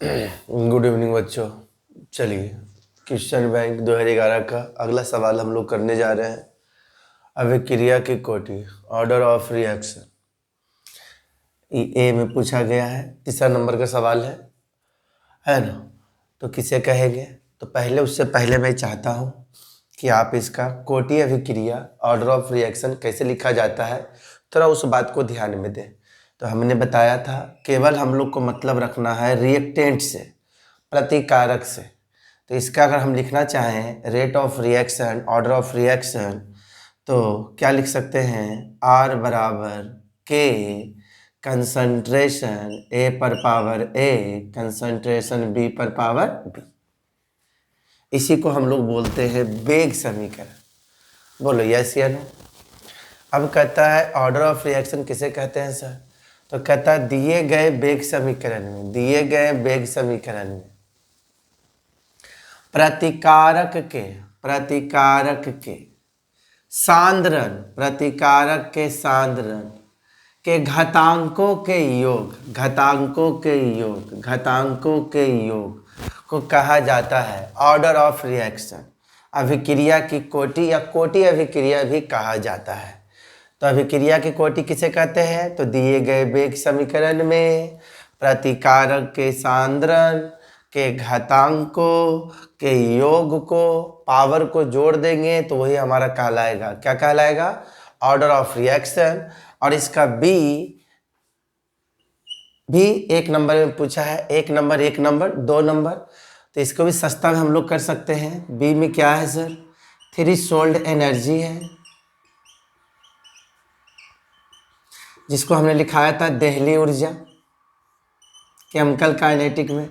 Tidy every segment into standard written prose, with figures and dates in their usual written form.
Good evening बच्चों। चलिए, question bank 2011 का अगला सवाल हम लोग करने जा रहे हैं। अभिक्रिया की कोटि, ऑर्डर ऑफ रिएक्शन, ए में पूछा गया है। तीसरा नंबर का सवाल है ना। तो किसे कहेंगे? तो पहले उससे पहले मैं चाहता हूँ कि आप इसका कोटि अभिक्रिया, ऑर्डर ऑफ रिएक्शन कैसे लिखा जाता है, थोड़ा उस बात को ध्यान में दें। तो हमने बताया था केवल हम लोग को मतलब रखना है रिएक्टेंट से, प्रतिकारक से। तो इसका अगर हम लिखना चाहें rate of reaction, order of reaction, तो क्या लिख सकते हैं? R बराबर K कंसंट्रेशन A पर पावर A कंसंट्रेशन B पर पावर B। इसी को हम लोग बोलते हैं वेग समीकरण। बोलो यस या नो। अब कहता है ऑर्डर ऑफ रिएक्शन किसे कहते हैं सर? तो कहता है दिए गए वेग समीकरण में, दिए गए वेग समीकरण में प्रतिकारक के सांद्रण, प्रतिकारक के सांद्रण के घातांकों के योग को कहा जाता है ऑर्डर ऑफ रिएक्शन। अभिक्रिया की कोटि या कोटि अभिक्रिया भी कहा जाता है। तो अभिक्रिया की कोटि किसे कहते हैं? तो दिए गए वेग समीकरण में प्रतिकारक के सांद्रण के घातांकों के योग को, पावर को जोड़ देंगे तो वही हमारा कहलाएगा, क्या कहलाएगा? Order of reaction. और इसका बी भी एक नंबर में पूछा है, एक नंबर 2 नंबर। तो इसको भी सस्ता में हम लोग कर सकते हैं। बी में क्या है सर? थ्रेशोल्ड एनर्जी है, जिसको हमने लिखाया था देहली ऊर्जा केमिकल काइनेटिक में।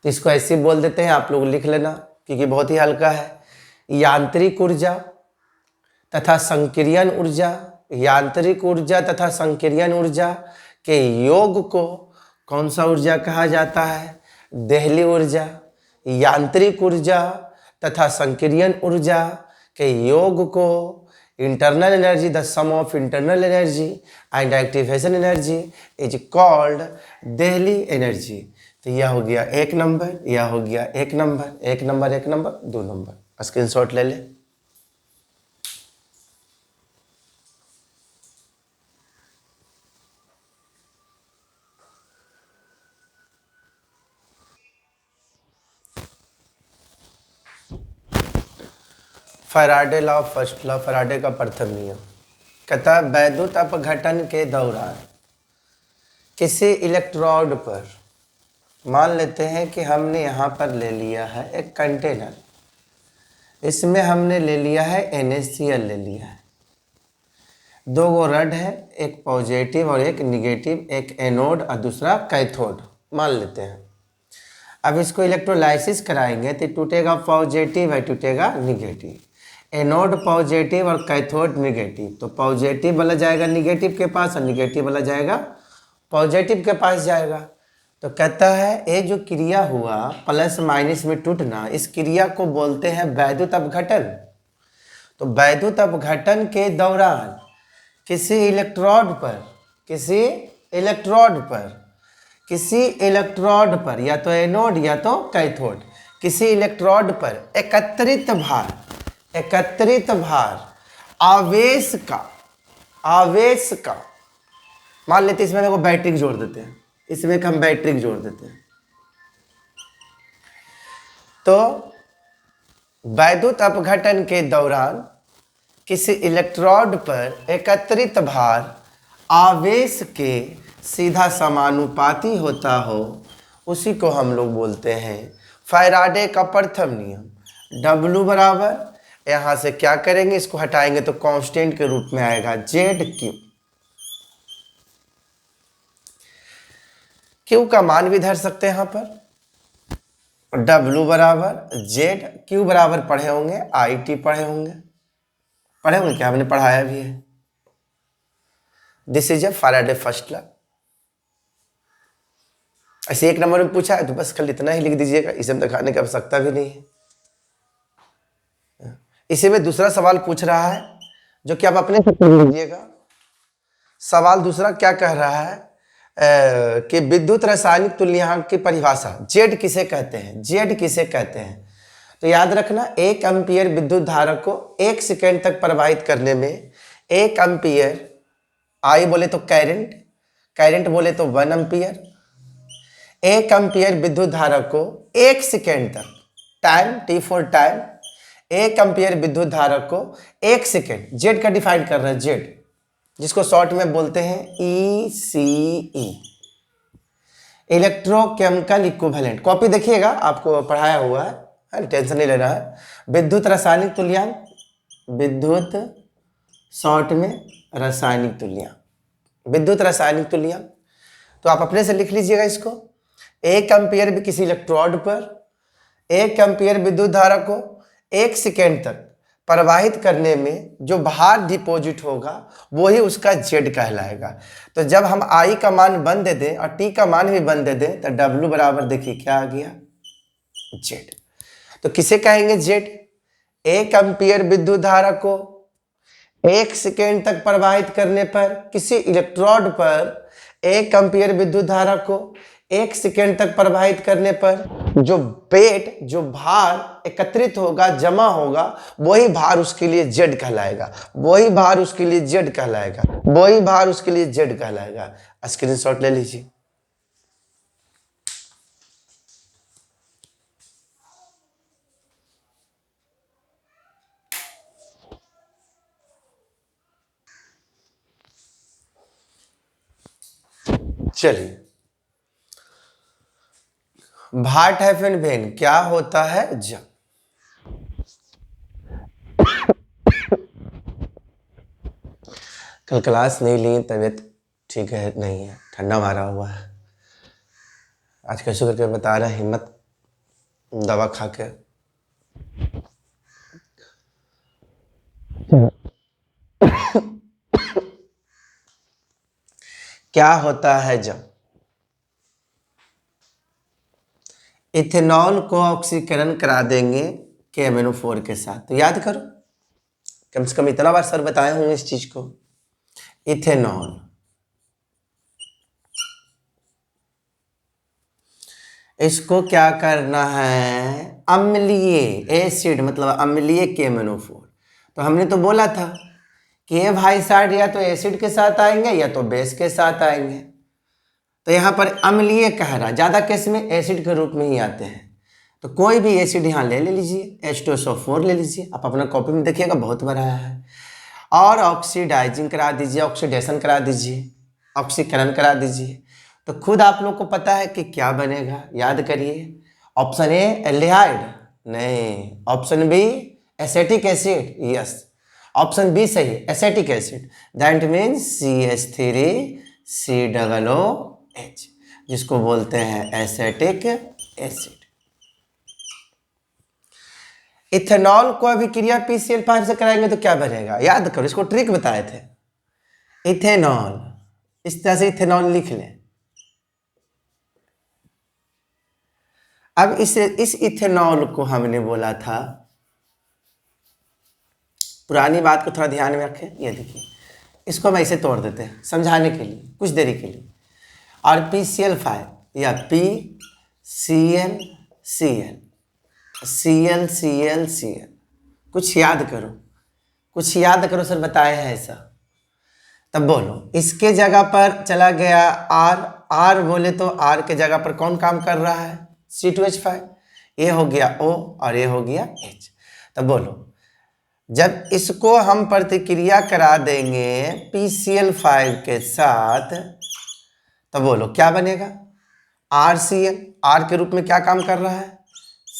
तो इसको ऐसे बोल देते हैं, आप लोग लिख लेना क्योंकि बहुत ही हल्का है। यांत्रिक ऊर्जा तथा संक्रियन ऊर्जा, यांत्रिक ऊर्जा तथा संक्रियन ऊर्जा के योग को कौन सा ऊर्जा कहा जाता है? देहली ऊर्जा। यांत्रिक ऊर्जा तथा संक्रियन ऊर्जा के योग को internal energy, the sum of internal energy and activation energy is called देहली एनर्जी। तो यह हो गया एक नंबर, यह हो गया एक नंबर 2 नंबर। स्क्रीनशॉट ले ले। Faraday law, first law, Faraday का प्रथम नियम कहता है वैद्युत अपघटन के दौरान किसी इलेक्ट्रोड पर, मान लेते हैं कि हमने यहाँ पर ले लिया है एक कंटेनर, इसमें हमने ले लिया है NaCl ले लिया है, 2 गो रड है, एक पॉजिटिव और एक निगेटिव, एक एनोड और दूसरा कैथोड मान लेते हैं। अब इसको इलेक्ट्रोलाइसिस कराएंगे तो टूटेगा पॉजिटिव है, टूटेगा निगेटिव, एनोड पॉजिटिव और कैथोड निगेटिव। तो पॉजिटिव वाला जाएगा निगेटिव के पास और निगेटिव वाला जाएगा पॉजिटिव के पास जाएगा। तो कहता है ये जो क्रिया हुआ प्लस माइनस में टूटना, इस क्रिया को बोलते हैं वैद्युत अपघटन। तो वैद्युत अपघटन के दौरान किसी इलेक्ट्रोड पर या तो एनोड या तो कैथोड, किसी इलेक्ट्रोड पर एकत्रित भार आवेश का मान लेते हैं, इसमें देखो बैटरी जोड़ देते हैं, इसमें हम बैटरी जोड़ देते हैं। तो वैद्युत अपघटन के दौरान किसी इलेक्ट्रोड पर एकत्रित भार आवेश के सीधा समानुपाती होता हो, उसी को हम लोग बोलते हैं फैराडे का प्रथम नियम। W बराबर, यहाँ से क्या करेंगे, इसको हटाएंगे तो कांस्टेंट के रूप में आएगा ZQ। Q का मान भी धर सकते हैं यहाँ पर, W बराबर Z, Q बराबर पढ़े होंगे IT, पढ़े होंगे क्या? हमने पढ़ाया भी है। This is a Faraday first law. ऐसे एक नंबर में पूछा है तो बस कल इतना ही लिख दीजिएगा, इसे दिखाने की आवश्यकता भी नहीं है। इसी में दूसरा सवाल पूछ रहा है जो कि आप अपने से पढ़ लीजिएगा। सवाल दूसरा क्या कह रहा है? कि विद्युत रासायनिक तुल्यांक की परिभाषा जेड किसे कहते हैं, जेड किसे कहते हैं। तो याद रखना, 1 एम्पीयर विद्युत धारा को 1 सेकेंड तक प्रवाहित करने में 1 एम्पीयर, आई बोले तो करंट, करंट बोले तो 1 एम्पीयर, 1 एम्पीयर विद्युत धारा को 1 सेकेंड तक, time T for time, 1 ampere विद्युत धारा को 1 सेकेंड, जेड का डिफाइन कर रहे हैं, जेड जिसको शॉर्ट में बोलते हैं ECE, इलेक्ट्रोकेमिकल इक्विवेलेंट। कॉपी देखिएगा, आपको पढ़ाया हुआ है, टेंशन नहीं लेना है। विद्युत रासायनिक तुल्यांक, विद्युत शॉर्ट में रासायनिक तुल्यांक, विद्युत रासायनिक तुल्यांक। तो आप अपने से लिख लीजिएगा इसको। 1 एम्पीयर भी किसी इलेक्ट्रोड पर 1 एम्पीयर विद्युत धारा को 1 सेकेंड तक प्रवाहित करने में जो भार डिपॉजिट होगा वही उसका जेड कहलाएगा। तो जब हम आई का मान 1 दे दें और टी का मान भी 1 दे दें तो डब्ल्यू बराबर देखिए क्या आ गया, जेड। तो किसे कहेंगे जेड? 1 एम्पीयर विद्युत धारा को 1 सेकेंड तक प्रवाहित करने पर, किसी इलेक्ट्रोड पर 1 एम्पीयर विद्युत धारा को 1 सेकेंड तक प्रवाहित करने पर जो वेट, जो भार एकत्रित होगा, जमा होगा, वही भार उसके लिए जेड कहलाएगा, वही भार उसके लिए जेड कहलाएगा, वही भार उसके लिए जेड कहलाएगा। स्क्रीनशॉट ले लीजिए। चलिए, भार टाइफन वेन क्या होता है जब कल क्लास नहीं ली, तबीयत ठीक है नहीं है, ठंडा मारा हुआ है। आज कैसे करके बता रहा है, हिम्मत दवा खा के। क्या होता है जब इथेनॉल को ऑक्सीकरण करा देंगे KMnO4 के साथ। तो याद करो, कम से कम इतना बार सर बताए होंगे इस चीज को। इथेनॉल, इसको क्या करना है, अम्लीय एसिड, मतलब अम्लीय KMnO4। तो हमने तो बोला था कि ये भाई साइड या तो एसिड के साथ आएंगे या तो बेस के साथ आएंगे। तो यहाँ पर अम्लीय कह रहा, ज़्यादा केस में एसिड के रूप में ही आते हैं। तो कोई भी एसिड यहाँ ले लीजिए, H2SO4 ले लीजिए, आप अपना कॉपी में देखिएगा बहुत बड़ा है, और ऑक्सीडाइजिंग करा दीजिए, ऑक्सीडेशन करा दीजिए, ऑक्सीकरण करा दीजिए। तो खुद आप लोग को पता है कि क्या बनेगा, याद करिए। ऑप्शन ए एल्डिहाइड, नहीं। Option b acetic acid, yes. Option b सही, acetic acid, that means CH3COOH, जिसको बोलते हैं एसेटिक एसिड। इथेनॉल को अभिक्रिया PCl5 से कराएंगे तो क्या बनेगा, याद करो, इसको ट्रिक बताए थे। इथेनॉल, इस तरह से इथेनॉल लिख लें। अब इस इथेनॉल को हमने बोला था, पुरानी बात को थोड़ा ध्यान में रखें। ये देखिए, इसको हम ऐसे तोड़ देते हैं समझाने के लिए, कुछ देरी के लिए। और PCl5 या PCl Cl, कुछ याद करो, कुछ याद करो, सर बताए हैं ऐसा। तब बोलो, इसके जगह पर चला गया R बोले तो R के जगह पर कौन काम कर रहा है, C2H5। ये हो गया O और ये हो गया H। तब बोलो, जब इसको हम प्रतिक्रिया करा देंगे PCl5 के साथ, तो बोलो क्या बनेगा, RCl, R के रूप में क्या काम कर रहा है,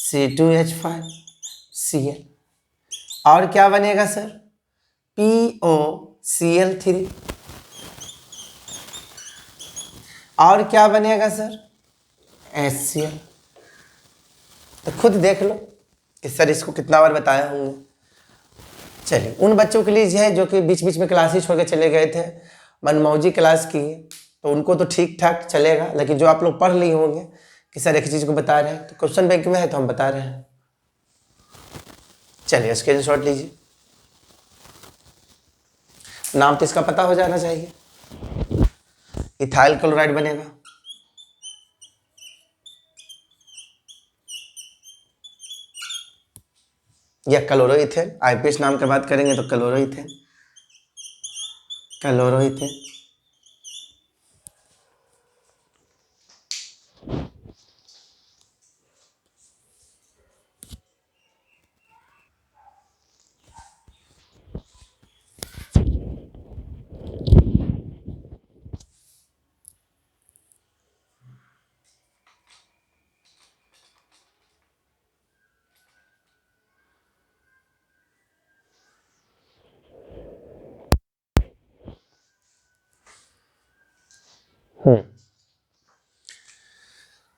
C2H5Cl। और क्या बनेगा सर, POCl3। और क्या बनेगा सर, HCl। तो खुद देख लो कि सर इसको कितना बार बताए होंगे। चलिए, उन बच्चों के लिए है जो कि बीच बीच में क्लास ही छोड़ के चले गए थे, मनमौजी क्लास की, तो उनको तो ठीक ठाक चलेगा। लेकिन जो आप लोग पढ़ लिए होंगे कि सर एक चीज़ को बता रहे हैं, तो क्वेश्चन बैंक में है तो हम बता रहे हैं। चलिए स्क्रीनशॉट लीजिए, नाम तो इसका पता हो जाना चाहिए। इथाइल क्लोराइड बनेगा। या क्लोरोइथेन, आईपीएस नाम की बात करेंगे तो क्लोरोइथेन, क्लोरोइथेन।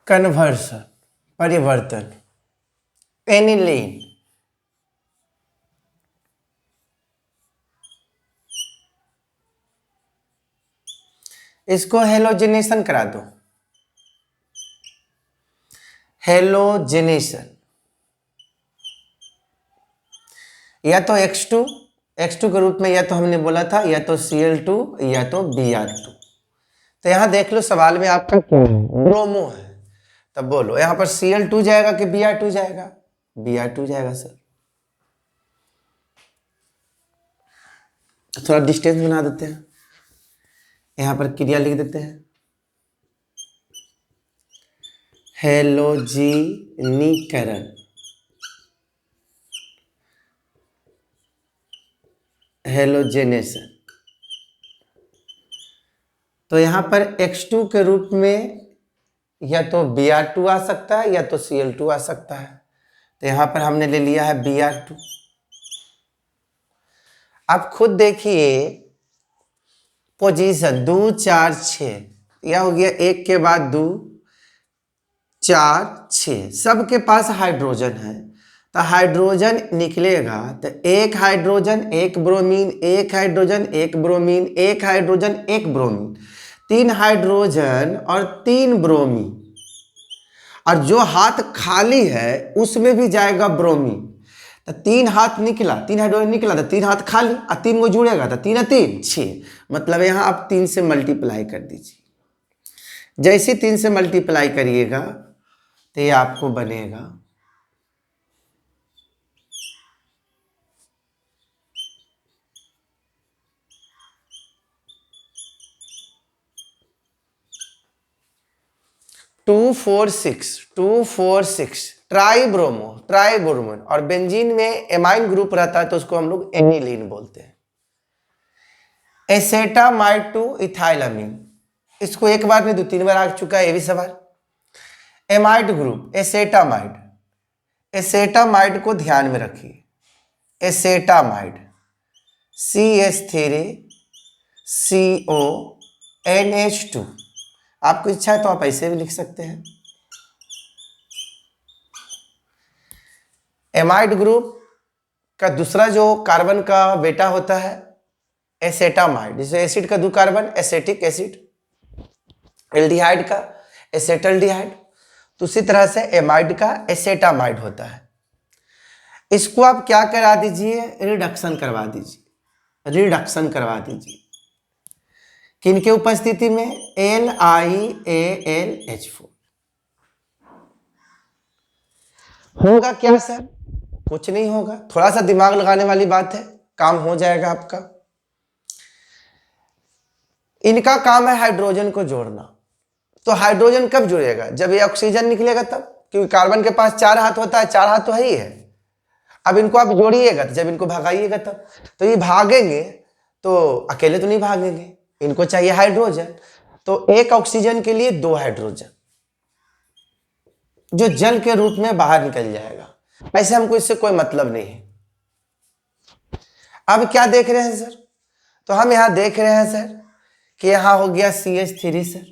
कन्वर्सन, परिवर्तन, एनिलीन, इसको हेलोजिनेशन करा दो, हेलोजिनेशन। या तो X2 के रूप में, या तो हमने बोला था या तो Cl2 या तो Br2। तो यहां देख लो सवाल में आपका क्या है, ब्रोमो है। तब बोलो यहां पर Cl2 जाएगा कि Br2 जाएगा? Br2 जाएगा सर। थोड़ा डिस्टेंस बना देते हैं, यहां पर क्रिया लिख देते हैं, हेलोजिनीकरण, हेलोजेनेशन। तो यहां पर X2 के रूप में या तो Br2 आ सकता है या तो Cl2 आ सकता है। तो यहां पर हमने ले लिया है Br2। आप खुद देखिए पोजीशन 2 4 6, यह हो गया 1 के बाद 2 4 6, सबके पास हाइड्रोजन है। तो हाइड्रोजन निकलेगा तो एक हाइड्रोजन एक ब्रोमीन, एक हाइड्रोजन एक ब्रोमीन, एक हाइड्रोजन एक ब्रोमीन, 3 हाइड्रोजन और 3 ब्रोमीन। और जो हाथ खाली है उसमें भी जाएगा ब्रोमीन। तो 3 हाथ निकला, 3 हाइड्रोजन निकला तो 3 हाथ खाली, और 3 को जुड़ेगा तो 3 3 6, मतलब यहां आप 3 से मल्टीप्लाई कर दीजिए। जैसे 3 से मल्टीप्लाई करिएगा तो ये आपको बनेगा 246 ट्राइब्रोमो, ट्राइब्रोमोन। और बेंजीन में एमाइन ग्रुप रहता है तो उसको हम लोग एनिलीन बोलते हैं। एसेटामाइड टू इथाइलामीन, इसको एक बार नहीं 2 3 बार आ चुका है ये भी सवाल। एमाइड ग्रुप एसेटामाइड, एसेटामाइड को ध्यान में रखिए, एसेटामाइड CH3CONH2। आपको इच्छा है तो आप ऐसे भी लिख सकते हैं। एमाइड ग्रुप का दूसरा जो कार्बन का बेटा होता है एसेटामाइड, जैसे एसिड का 2 कार्बन एसेटिक एसिड, एल्डिहाइड का एसेटल्डिहाइड, तो उसी तरह से एमाइड का एसेटामाइड होता है। इसको आप क्या करा दीजिए, रिडक्शन करवा दीजिए, रिडक्शन करवा दीजिए। किनके उपस्थिति में? LiAlH4। होगा क्या सर? कुछ नहीं होगा, थोड़ा सा दिमाग लगाने वाली बात है, काम हो जाएगा आपका। इनका काम है हाइड्रोजन को जोड़ना। तो हाइड्रोजन कब जुड़ेगा? जब ये ऑक्सीजन निकलेगा तब, क्योंकि कार्बन के पास 4 हाथ होता है, 4 हाथ तो है ही है। अब इनको आप जोड़िएगा तो जब इनको भगाइएगा तब, तो ये भागेंगे तो अकेले तो नहीं भागेंगे, इनको चाहिए हाइड्रोजन। तो एक ऑक्सीजन के लिए 2 हाइड्रोजन जो जल के रूप में बाहर निकल जाएगा। ऐसे हमको इससे कोई मतलब नहीं है। अब क्या देख रहे हैं सर? तो हम यहां देख रहे हैं सर कि यहां हो गया CH3 सर।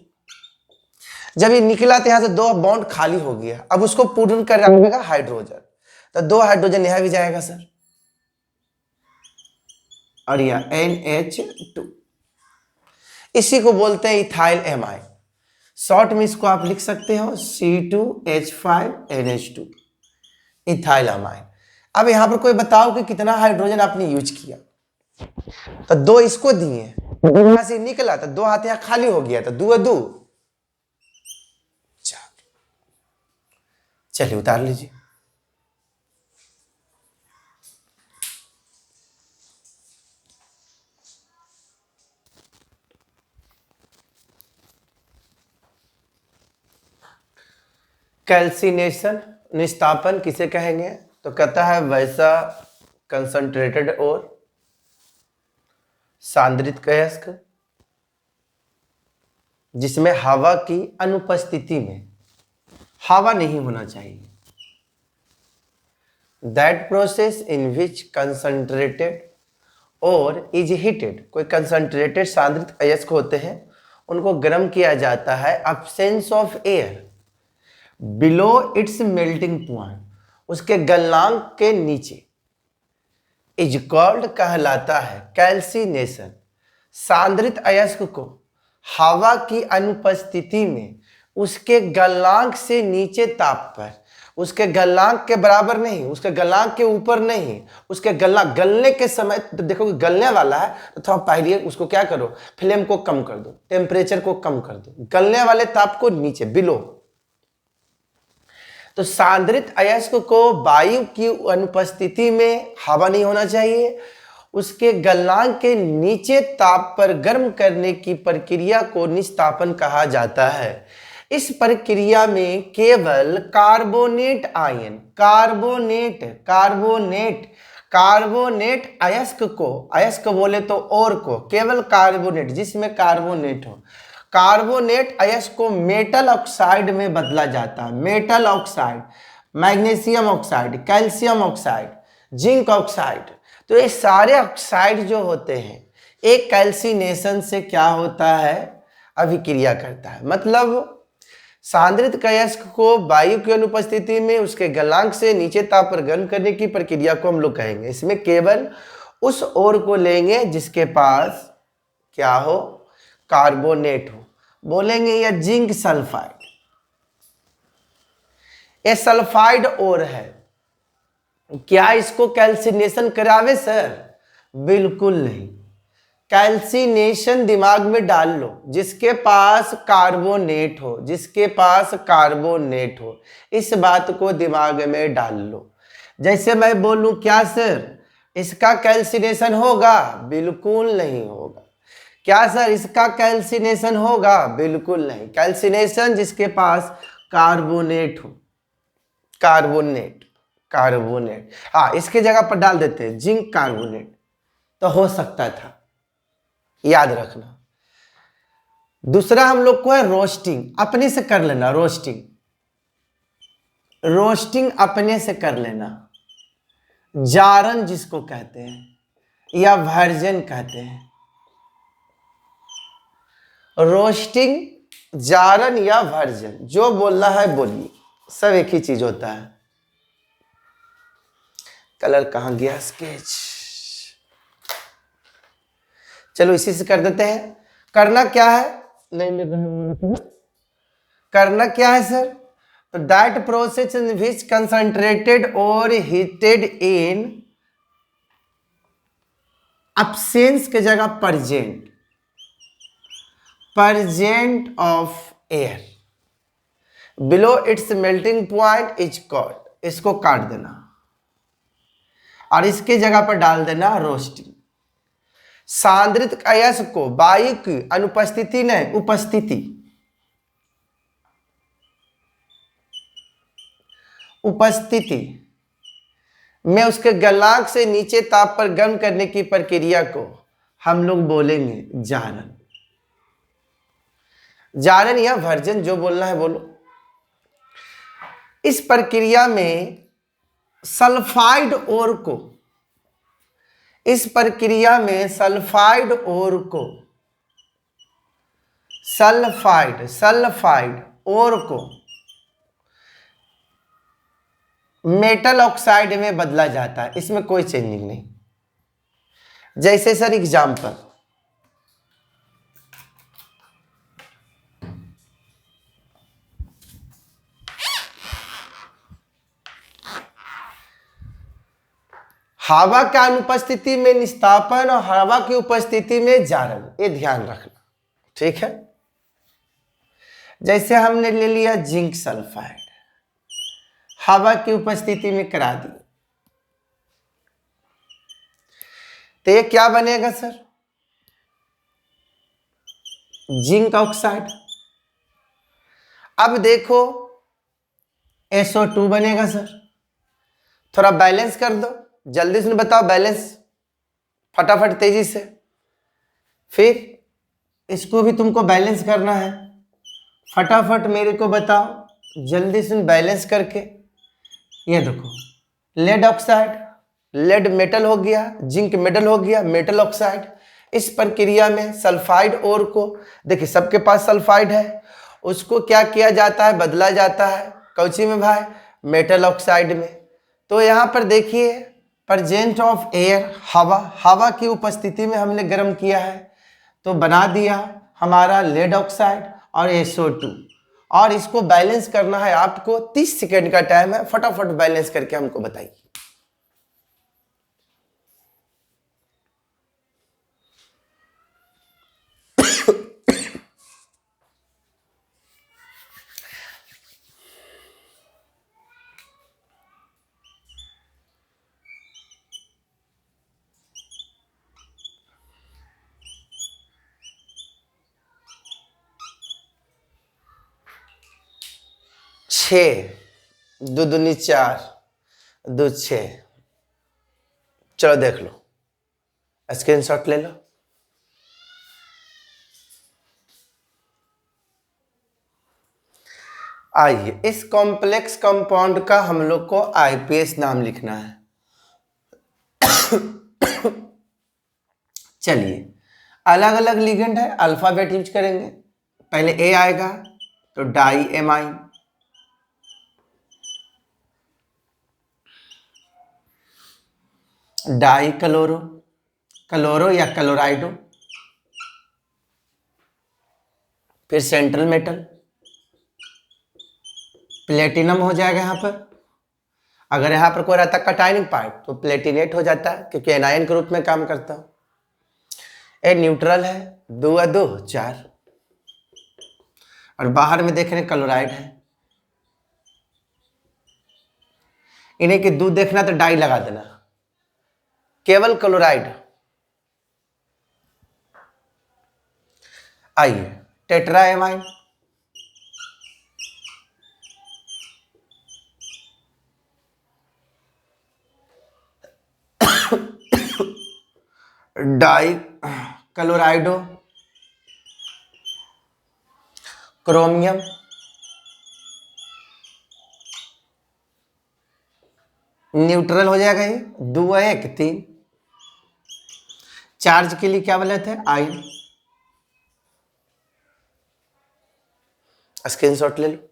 जब ये निकला तो यहां से 2 बॉन्ड खाली हो गया, अब उसको पूर्ण कर रखेगा हाइड्रोजन, तो 2 हाइड्रोजन यहां भी जाएगा सर, और यह NH2। इसी को बोलते हैं इथाइल एमाइन। शॉर्ट में इसको आप लिख सकते हो C2H5NH2, इथाइल एमाइन। अब यहां पर कोई बताओ कि कितना हाइड्रोजन आपने यूज किया? तो 2 इसको दिए, यहां से निकला तो 2 हाथ यहां खाली हो गया, तो 2 2 4। चलिए उतार लीजिए। कैल्सिनेशन निस्तापन किसे कहेंगे? तो कहता है वैसा कंसंट्रेटेड और सांद्रित अयस्क जिसमें हवा की अनुपस्थिति में, हवा नहीं होना चाहिए, that process in which concentrated और इज हीटेड, कोई कंसंट्रेटेड सांद्रित अयस्क होते हैं उनको गर्म किया जाता है absence of air below it's melting point, उसके गलनांक के नीचे, इज कॉल्ड कहलाता है कैल्सिनेशन। सांद्रित अयस्क को हवा की अनुपस्थिति में उसके गलनांक से नीचे ताप पर, उसके गलनांक के बराबर नहीं, उसके गलनांक के ऊपर नहीं, उसके गलने के समय तो देखो गलने वाला है तो थोड़ा पहले उसको क्या करो, फ्लेम को कम कर दो, टेम्परेचर को कम कर दो, गलने वाले ताप को नीचे बिलो। तो सांद्रित अयस्क को वायु की अनुपस्थिति में हवा नहीं होना चाहिए, उसके गलनांक के नीचे ताप पर गर्म करने की प्रक्रिया को निस्तापन कहा जाता है। इस प्रक्रिया में केवल कार्बोनेट आयन, कार्बोनेट अयस्क को, अयस्क बोले तो और को, केवल कार्बोनेट जिसमें कार्बोनेट हो, कार्बोनेट अयस्क को मेटल ऑक्साइड में बदला जाता है। Metal oxide, magnesium oxide, calcium oxide, zinc oxide, तो ये सारे ऑक्साइड जो होते हैं एक कैल्सिनेशन से क्या होता है, अभिक्रिया करता है। मतलब सांद्रित अयस्क को वायु की अनुपस्थिति में उसके गलनांक से नीचे ताप पर गर्म करने की प्रक्रिया को हम लोग कहेंगे। इसमें केवल उस ओर को लेंगे जिसके पास क्या हो, कार्बोनेट हो, बोलेंगे या जिंक सल्फाइड, ये सल्फाइड ओर है, क्या इसको कैल्सिनेशन करावे सर? बिल्कुल नहीं। कैल्सिनेशन दिमाग में डाल लो, जिसके पास कार्बोनेट हो, जिसके पास कार्बोनेट हो, इस बात को दिमाग में डाल लो। जैसे मैं बोलूं क्या सर इसका कैल्सिनेशन होगा? बिल्कुल नहीं होगा। क्या सर इसका कैल्सिनेशन होगा? बिल्कुल नहीं। कैल्सिनेशन जिसके पास कार्बोनेट हो, कार्बोनेट, हाँ इसके जगह पर डाल देते हैं जिंक कार्बोनेट, तो हो सकता था, याद रखना। दूसरा हम लोग को है रोस्टिंग, अपने से कर लेना, रोस्टिंग अपने से कर लेना, जारन जिसको कहते हैं या वर्जन कहते हैं, रोस्टिंग, जारन या वर्जन, जो बोलना है बोलिए, सब एक ही चीज होता है। कलर कहां गया, स्केच, चलो इसी से कर देते हैं। करना क्या है, नहीं करना क्या है सर, तो that process in which concentrated और हीटेड इन एब्सेंस के जगह present of air below it's melting point is called, इसको काट देना और इसके जगह पर डाल देना रोस्टिंग। सांद्रित अयस्क को वायु की अनुपस्थिति नहीं, उपस्थिति में उसके गलनांक से नीचे ताप पर गर्म करने की प्रक्रिया को हम लोग बोलेंगे जारन, जारन या वर्जन, जो बोलना है बोलो। इस प्रक्रिया में सल्फाइड ओर को, इस प्रक्रिया में सल्फाइड ओर को, सल्फाइड ओर को मेटल ऑक्साइड में बदला जाता है, इसमें कोई चेंजिंग नहीं। जैसे सर एग्जाम्पल, हवा के अनुपस्थिति में निस्तापन और हवा की उपस्थिति में जारण, ये ध्यान रखना, ठीक है। जैसे हमने ले लिया जिंक सल्फाइड, हवा की उपस्थिति में करा दी, तो ये क्या बनेगा सर? Zinc oxide. अब देखो SO2 बनेगा सर। थोड़ा बैलेंस कर दो, जल्दी से बताओ बैलेंस, फटाफट तेजी से। फिर इसको भी तुमको बैलेंस करना है, फटाफट मेरे को बताओ जल्दी से बैलेंस करके। ये देखो लेड ऑक्साइड, लेड मेटल हो गया, जिंक मेटल हो गया, मेटल ऑक्साइड। इस प्रक्रिया में सल्फाइड ओर को, देखिए सबके पास सल्फाइड है, उसको क्या किया जाता है, बदला जाता है कौची में भाई? मेटल ऑक्साइड में। तो यहाँ पर देखिए प्रेजेंट ऑफ एयर, हवा की उपस्थिति में हमने गर्म किया है, तो बना दिया हमारा लेड ऑक्साइड और SO2। और इसको बैलेंस करना है आपको, 30 सेकेंड का टाइम है, फटाफट बैलेंस करके हमको बताइए। छः, दो दूनी 4, 2 6। चलो देख लो, स्क्रीनशॉट ले लो। आइए इस कॉम्प्लेक्स कंपाउंड का हम लोग को IPS नाम लिखना है। चलिए अलग अलग लिगेंड है, अल्फाबेट यूज करेंगे। पहले A आएगा तो diamine, dichloro, chloro या क्लोराइडो। फिर सेंट्रल मेटल, प्लेटिनम हो जाएगा यहाँ पर। अगर यहाँ पर कोई रहता कटायनिक पार्ट तो प्लेटिनेट हो जाता है, क्योंकि एनायन के रूप में काम करता है। ए न्यूट्रल है, 2 और 2 4। और बाहर में देख रहे हैं क्लोराइड है, इन्हें कि दूध देखना तो डाई लगा देना, केवल क्लोराइड। आइए tetra amine, die क्लोराइडो, chromium, neutral हो जाएगा ये, 2 1 3। चार्ज के लिए क्या बोले थे? आयन। स्क्रीनशॉट ले लो।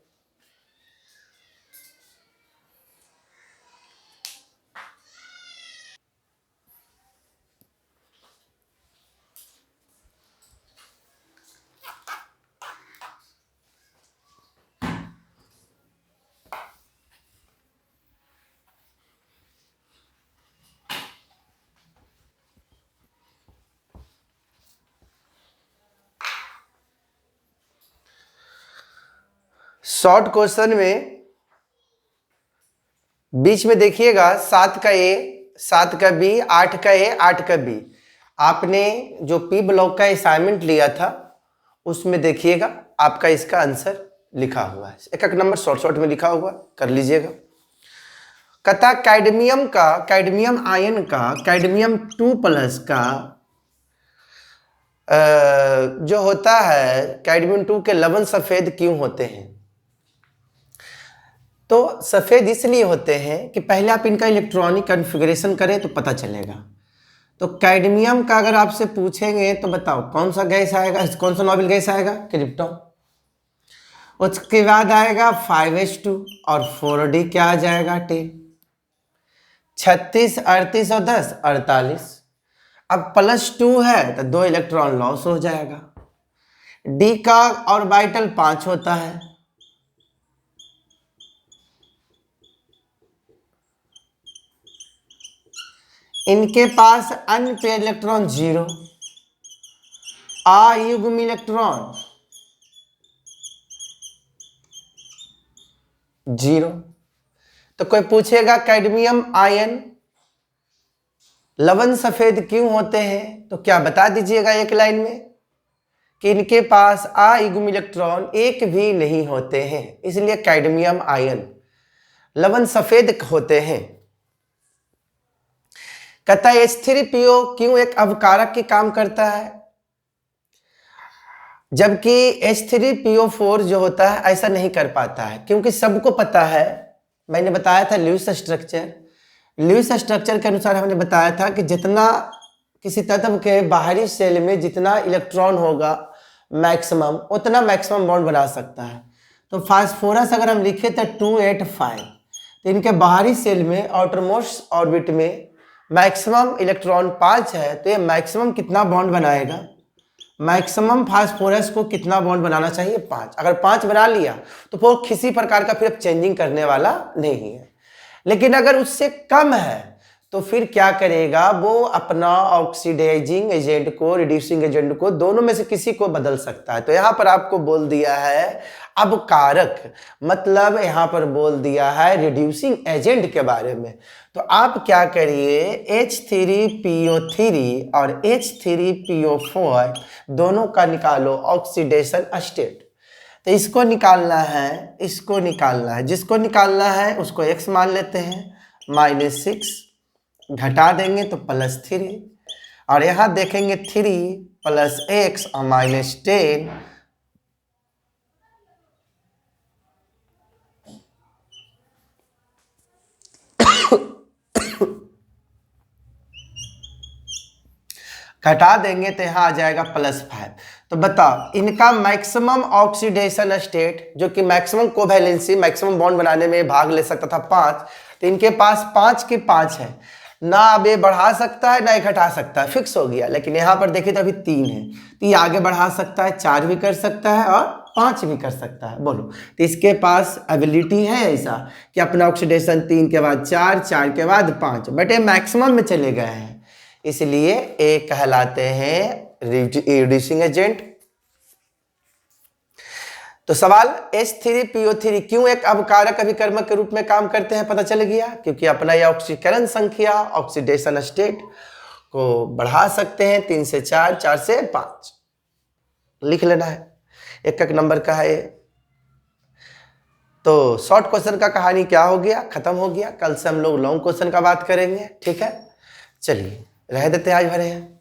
शॉर्ट क्वेश्चन में बीच में देखिएगा 7 का A, 7 का B, 8 का A, 8 का B। आपने जो P ब्लॉक का असाइनमेंट लिया था उसमें देखिएगा आपका इसका आंसर लिखा हुआ है, एक एक नंबर शॉर्ट शॉर्ट में लिखा हुआ, कर लीजिएगा। कहता कैडमियम का, कैडमियम आयन का, कैडमियम 2+ का जो होता है, कैडमियम 2 के लवण सफेद क्यों होते हैं? तो सफेद इसलिए होते हैं कि पहले आप इनका इलेक्ट्रॉनिक कॉन्फ़िगरेशन करें तो पता चलेगा। तो कैडमियम का अगर आपसे पूछेंगे तो बताओ कौन सा गैस आएगा, कौन सा नोबेल गैस आएगा? क्रिप्टॉन। उसके बाद आएगा 5s2 और 4d क्या आ जाएगा? 10। 36 38 और 10 48। अब +2 है तो 2 इलेक्ट्रॉन लॉस हो जाएगा। डी का ऑर्बिटल 5 होता है, इनके पास अनपेयर इलेक्ट्रॉन 0, अयुग्म इलेक्ट्रॉन 0। तो कोई पूछेगा कैडमियम आयन लवण सफेद क्यों होते हैं, तो क्या बता दीजिएगा एक लाइन में कि इनके पास अयुग्म इलेक्ट्रॉन एक भी नहीं होते हैं, इसलिए कैडमियम आयन लवण सफेद होते हैं। कहता है H3PO क्यों एक अवकारक के काम करता है, जबकि H3PO4 जो होता है ऐसा नहीं कर पाता है, क्योंकि सबको पता है, मैंने बताया था ल्यूइस स्ट्रक्चर के अनुसार हमने बताया था कि जितना किसी तत्व के बाहरी सेल में जितना इलेक्ट्रॉन होगा मैक्सिमम, उतना मैक्सिमम बॉन्ड बना सकता है। तो फास्फोरस अगर हम लिखे तो 285, तो इनके बाहरी सेल में आउटरमोस्ट ऑर्बिट में मैक्सिमम इलेक्ट्रॉन 5 है, तो ये मैक्सिमम कितना बॉन्ड बनाएगा, मैक्सिमम फास्फोरस को कितना बॉन्ड बनाना चाहिए 5। अगर 5 बना लिया तो वो किसी प्रकार का फिर चेंजिंग करने वाला नहीं है। लेकिन अगर उससे कम है तो फिर क्या करेगा, वो अपना ऑक्सीडाइजिंग एजेंट को, रिड्यूसिंग एजेंट को, दोनों में से किसी को बदल सकता है। तो यहां पर आपको बोल दिया है अबकारक, मतलब यहां पर बोल दिया है रिड्यूसिंग एजेंट के बारे में। तो आप क्या करिए, H3PO3 और H3PO4 दोनों का निकालो ऑक्सीडेशन स्टेट। तो इसको निकालना है, इसको निकालना है, जिसको निकालना है उसको x मान लेते हैं, -6 घटा देंगे तो +3, और यहां देखेंगे 3 + x और -10, घटा देंगे तो यहाँ आ जाएगा +5। तो बताओ इनका मैक्सिमम ऑक्सीडेशन स्टेट, जो कि मैक्सिमम कोवैलेंसी, मैक्सिमम बॉन्ड बनाने में भाग ले सकता था 5, तो इनके पास 5 के 5 है, ना अब ये बढ़ा सकता है ना ये घटा सकता है, फिक्स हो गया। लेकिन यहाँ पर देखिए तो अभी 3 है, तो ये आगे बढ़ा सकता है, 4 भी कर सकता है और 5 भी कर सकता है। बोलो, तो इसके पास एबिलिटी है ऐसा कि अपना ऑक्सीडेशन 3 के बाद 4, 4 के बाद 5, बट ये मैक्सिमम में चले गए हैं, इसलिए ये कहलाते हैं रिड्यूसिंग एजेंट। तो सवाल H3PO3 क्यों एक अवकारक अभिकर्मक के रूप में काम करते हैं पता चल गया, क्योंकि अपना यह ऑक्सीकरण संख्या, ऑक्सीडेशन स्टेट को बढ़ा सकते हैं 3 से 4, 4 से 5, लिख लेना है, एक नंबर का है। तो शॉर्ट क्वेश्चन का कहानी क्या हो गया, खत्म हो गया। कल से हम लोग लॉन्ग क्वेश्चन का बात करेंगे, ठीक है। चलिए रह देते हैं, आज भरे हैं।